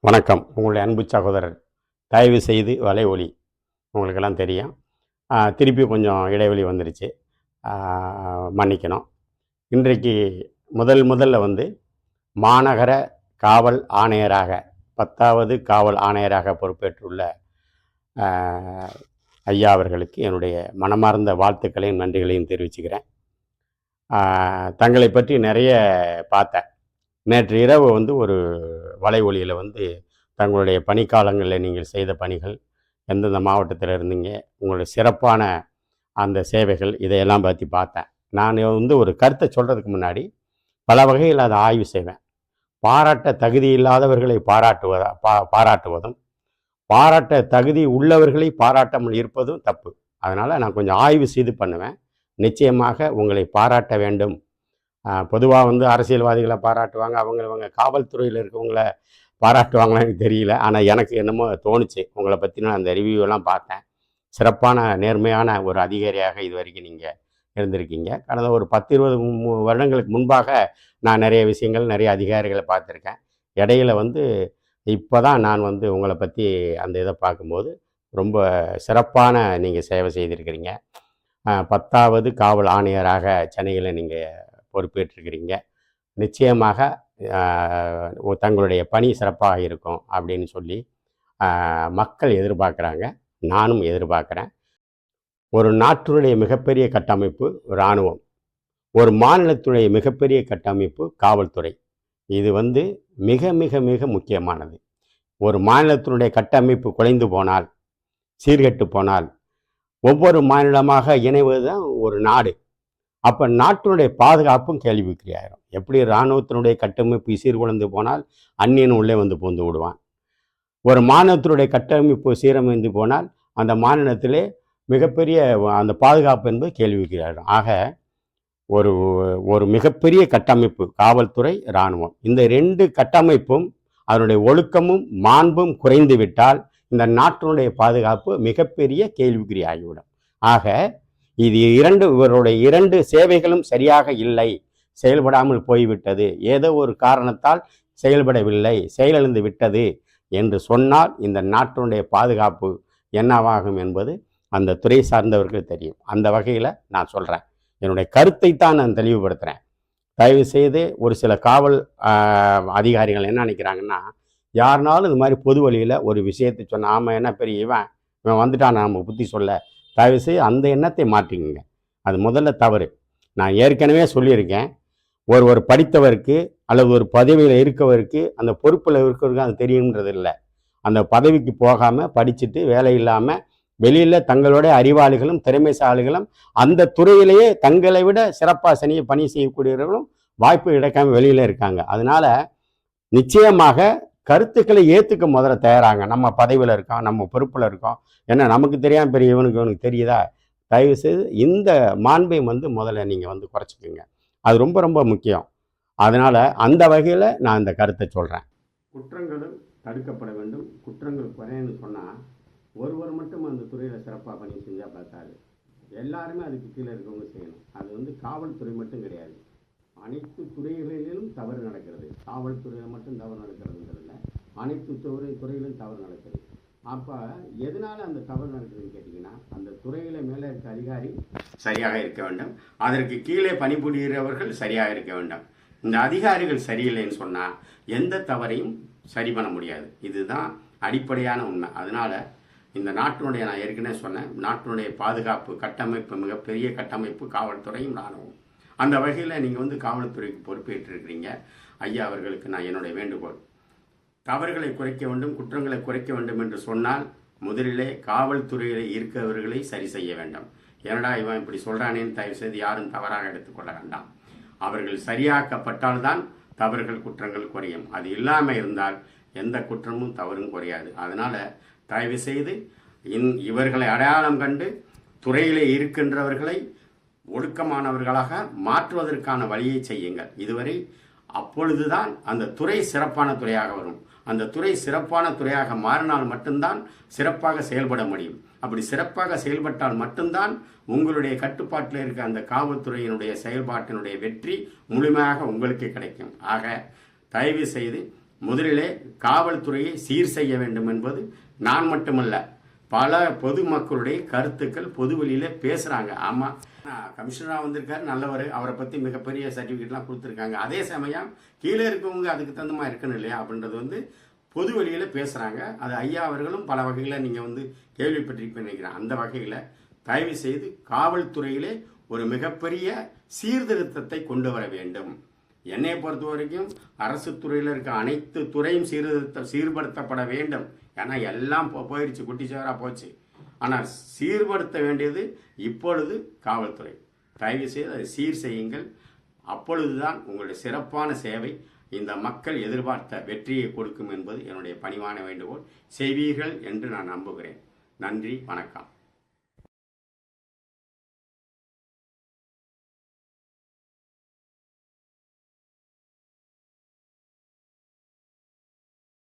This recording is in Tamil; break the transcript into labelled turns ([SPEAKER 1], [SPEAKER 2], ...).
[SPEAKER 1] வணக்கம். உங்களுடைய அன்பு சகோதரர். தயவு செய்து வலை ஒலி உங்களுக்கெல்லாம் தெரியும். திருப்பி கொஞ்சம் இடைவெளி வந்துருச்சு. மன்னிக்கணும். இன்றைக்கு முதல்ல வந்து மாநகர காவல் ஆணையராக 10வது காவல் ஆணையராக பொறுப்பேற்றுள்ள ஐயா அவர்களுக்கு என்னுடைய மனமார்ந்த வாழ்த்துக்களையும் நன்றிகளையும் தெரிவிச்சுக்கிறேன். தங்களை பற்றி நிறைய பார்த்தேன். நேற்று இரவு வந்து ஒரு வலை ஒலியில் வந்து தங்களுடைய பணிக்காலங்களில் நீங்கள் செய்த பணிகள், எந்தெந்த மாவட்டத்தில் இருந்தீங்க, உங்களுடைய சிறப்பான அந்த சேவைகள், இதையெல்லாம் பற்றி பார்த்தேன். நான் வந்து ஒரு கருத்தை சொல்கிறதுக்கு முன்னாடி பல வகையில் அதை ஆய்வு செய்வேன். பாராட்ட தகுதி இல்லாதவர்களை பாராட்டுவதும், பாராட்ட தகுதி உள்ளவர்களை பாராட்டாமல் இருப்பதும் தப்பு. அதனால் நான் கொஞ்சம் ஆய்வு செய்து பண்ணுவேன். நிச்சயமாக உங்களை பாராட்ட வேண்டும். பொதுவாக வந்து அரசியல்வாதிகளை பாராட்டுவாங்க, அவங்க காவல்துறையில் இருக்கவங்கள பாராட்டுவாங்களான்னு எனக்கு தெரியல. ஆனால் எனக்கு என்னமோ தோணுச்சு. உங்களை பற்றி நான் அந்த ரிவ்யூவெல்லாம் பார்த்தேன். சிறப்பான நேர்மையான ஒரு அதிகாரியாக இது வரைக்கும் நீங்கள் இருந்திருக்கீங்க. கடந்த ஒரு 10-20 வருடங்களுக்கு முன்பாக நான் நிறைய விஷயங்கள், நிறைய அதிகாரிகளை பார்த்துருக்கேன். இடையில வந்து இப்போ தான் நான் வந்து உங்களை பற்றி அந்த இதை பார்க்கும்போது ரொம்ப சிறப்பான நீங்கள் சேவை செய்திருக்கிறீங்க. 10வது காவல் ஆணையராக சென்னையில் நீங்கள் பொறுப்பேற்றிருக்கிறீங்க. நிச்சயமாக தங்களுடைய பணி சிறப்பாக இருக்கும் அப்படின்னு சொல்லி மக்கள் எதிர்பார்க்குறாங்க. நானும் எதிர்பார்க்குறேன். ஒரு நாட்டினுடைய மிகப்பெரிய கட்டமைப்பு இராணுவம், ஒரு மாநிலத்துடைய மிகப்பெரிய கட்டமைப்பு காவல்துறை. இது வந்து மிக மிக மிக முக்கியமானது. ஒரு மாநிலத்தினுடைய கட்டமைப்பு குலைந்து போனால், சீர்கெட்டு போனால், ஒவ்வொரு மாநிலமாக இணைவது தான் ஒரு நாடு. அப்போ நாட்டினுடைய பாதுகாப்பும் கேள்விக்குறியாயிரும். எப்படி இராணுவத்தினுடைய கட்டமைப்பு சீர்குலைந்து போனால் அந்நியன் உள்ளே வந்து புகுந்து விடுவான். ஒரு மாநிலத்தினுடைய கட்டமைப்பு சீரமைந்து போனால் அந்த மாநிலத்திலே மிகப்பெரிய அந்த பாதுகாப்பு என்பது கேள்விக்குறியாயிரும். ஆக ஒரு ஒரு மிகப்பெரிய கட்டமைப்பு காவல்துறை, இராணுவம். இந்த 2 கட்டமைப்பும் அதனுடைய ஒழுக்கமும் மாண்பும் குறைந்து விட்டால் இந்த நாட்டினுடைய பாதுகாப்பு மிகப்பெரிய கேள்விக்குறி ஆகிவிடும். ஆக இது இவருடைய 2 சேவைகளும் சரியாக இல்லை, செயல்படாமல் போய்விட்டது, ஏதோ ஒரு காரணத்தால் செயல்படவில்லை, செயலிழந்து விட்டது என்று சொன்னால் இந்த நாட்டினுடைய பாதுகாப்பு என்னவாகும் என்பது அந்த துறை சார்ந்தவர்கள் தெரியும். அந்த வகையில் நான் சொல்கிறேன், என்னுடைய கருத்தை தான் நான் தெளிவுபடுத்துகிறேன். தயவு செய்து ஒரு சில காவல் அதிகாரிகள் என்ன நினைக்கிறாங்கன்னா, யாருனாலும் இது மாதிரி பொது வழியில் ஒரு விஷயத்தை சொன்னால், ஆமாம் என்ன பெரிய இவன் வந்துட்டான் நம்ம புத்தி சொல்ல, தயவுசெய்து அந்த எண்ணத்தை மாற்றிக்குங்க. அது முதல்ல தவறு. நான் ஏற்கனவே சொல்லியிருக்கேன், ஒரு படித்தவருக்கு அல்லது ஒரு பதவியில் இருக்கவருக்கு அந்த பொறுப்பில் இருக்கிறவருக்கு அது தெரியுன்றது இல்லை. அந்த பதவிக்கு போகாமல் படிச்சுட்டு வேலை இல்லாமல் வெளியில் தங்களுடைய அறிவாளிகளும் திறமைசாலிகளும் அந்த துறையிலேயே தங்களை விட சிறப்பாக பணி செய்யக்கூடியவர்களும் வாய்ப்பு கிடைக்காம வெளியில் இருக்காங்க. அதனால நிச்சயமாக கருத்துக்களை ஏற்றுக்க முதல்ல தயாராங்க. நம்ம பதவியில் இருக்கோம், நம்ம பொறுப்பில் இருக்கோம், ஏன்னா நமக்கு தெரியாமல் பெரிய இவனுக்கு தெரியுதா? தயவுசெய்து இந்த மாண்பை வந்து முதல்ல நீங்கள் வந்து குறைச்சிக்கோங்க. அது ரொம்ப ரொம்ப முக்கியம். அதனால் அந்த வகையில் நான் இந்த கருத்தை சொல்கிறேன். குற்றங்களும் தடுக்கப்பட வேண்டும். குற்றங்கள் குறையன்னு சொன்னால் ஒருவர் மட்டும் அந்த துறையில் சிறப்பாக பணி செஞ்சால் பார்த்தாரு, எல்லாருமே அதுக்கு கீழே இருக்கவங்க செய்யணும். அது வந்து காவல்துறை மட்டும் கிடையாது, அனைத்து துறைகளிலும் தவறு நடக்கிறது. காவல்துறையில் மட்டும் தவறு நடக்கிறதுங்கிறதுல அனைத்து துறையிலும் தவறு நடக்கிறது. அப்போ எதனால் அந்த தவறு நடக்குதுன்னு கேட்டிங்கன்னா, அந்த துறையில் மேலே இருக்க அதிகாரி சரியாக இருக்க வேண்டும், அதற்கு கீழே பணிபுரிகிறவர்கள் சரியாக இருக்க வேண்டும். இந்த அதிகாரிகள் சரியில்லைன்னு சொன்னால் எந்த தவறையும் சரி பண்ண முடியாது. இதுதான் அடிப்படையான உண்மை. அதனால் இந்த நாட்டினுடைய, நான் ஏற்கனவே சொன்னேன், நாட்டினுடைய பாதுகாப்பு கட்டமைப்பு மிகப்பெரிய கட்டமைப்பு காவல்துறையும் இராணுவம். அந்த வகையில் நீங்கள் வந்து காவல்துறைக்கு பொறுப்பேற்றிருக்கிறீங்க. ஐயா அவர்களுக்கு நான் என்னுடைய வேண்டுகோள், தவறுகளை குறைக்க வேண்டும், குற்றங்களை குறைக்க வேண்டும் என்று சொன்னால் முதலிலே காவல்துறையில் இருக்கிறவர்களை சரி செய்ய வேண்டும். ஏனடா இவன் இப்படி சொல்கிறானேன்னு தயவுசெய்து யாரும் தவறாக எடுத்துக்கொள்ள வேண்டாம். அவர்கள் சரியாக்கப்பட்டால்தான் தவறுகள் குற்றங்கள் குறையும். அது இல்லாமல் இருந்தால் எந்த குற்றமும் தவறும் குறையாது. அதனால் தயவு செய்து இவர்களை அடையாளம் கண்டு துறையிலே இருக்கின்றவர்களை ஒழுக்கமானவர்களாக மாற்றுவதற்கான வழியை செய்யுங்கள். இதுவரை அப்பொழுதுதான் அந்த துறை சிறப்பான துறையாக வரும். அந்த துறை சிறப்பான துறையாக மாறினால் மட்டும்தான் சிறப்பாக செயல்பட முடியும். அப்படி சிறப்பாக செயல்பட்டால் மட்டும்தான் உங்களுடைய கட்டுப்பாட்டில் இருக்க அந்த காவல்துறையினுடைய செயல்பாட்டினுடைய வெற்றி முழுமையாக உங்களுக்கு கிடைக்கும். ஆக தயவு செய்து முதலிலே காவல்துறையை சீர் செய்ய வேண்டும் என்பது நான் மட்டுமல்ல, பல பொதுமக்களுடைய கருத்துக்கள் பொது வெளியில் பேசுகிறாங்க. ஆமாம், கமிஷனராக வந்திருக்காரு, நல்லவர், அவரை பற்றி மிகப்பெரிய சர்டிஃபிகேட்லாம் கொடுத்துருக்காங்க. அதே சமயம் கீழே இருக்கவங்க அதுக்கு தகுந்தமாக இருக்கணும் இல்லையா அப்படின்றது பொது வெளியில் பேசுகிறாங்க. அது ஐயா அவர்களும் பல வகையில் நீங்கள் கேள்விப்பட்டிருப்பேன்னு நினைக்கிறேன். அந்த வகையில் தயவு செய்து காவல்துறையிலே ஒரு மிகப்பெரிய சீர்திருத்தத்தை கொண்டு வர வேண்டும். என்னை பொறுத்த வரைக்கும் அரசு துறையில் இருக்க அனைத்து துறையும் சீர்படுத்தப்பட வேண்டும். ஏன்னா எல்லாம் போயிடுச்சு, குட்டிச்சவராக போச்சு. ஆனால் சீர்படுத்த வேண்டியது இப்பொழுது காவல்துறை. தயவு செய்து அதை சீர் செய்யுங்கள். அப்பொழுதுதான் உங்களுடைய சிறப்பான சேவை இந்த மக்கள் எதிர்பார்த்த வெற்றியை கொடுக்கும் என்பது என்னுடைய பணிவான வேண்டுகோள். செய்வீர்கள் என்று நான் நம்புகிறேன். நன்றி, வணக்கம்.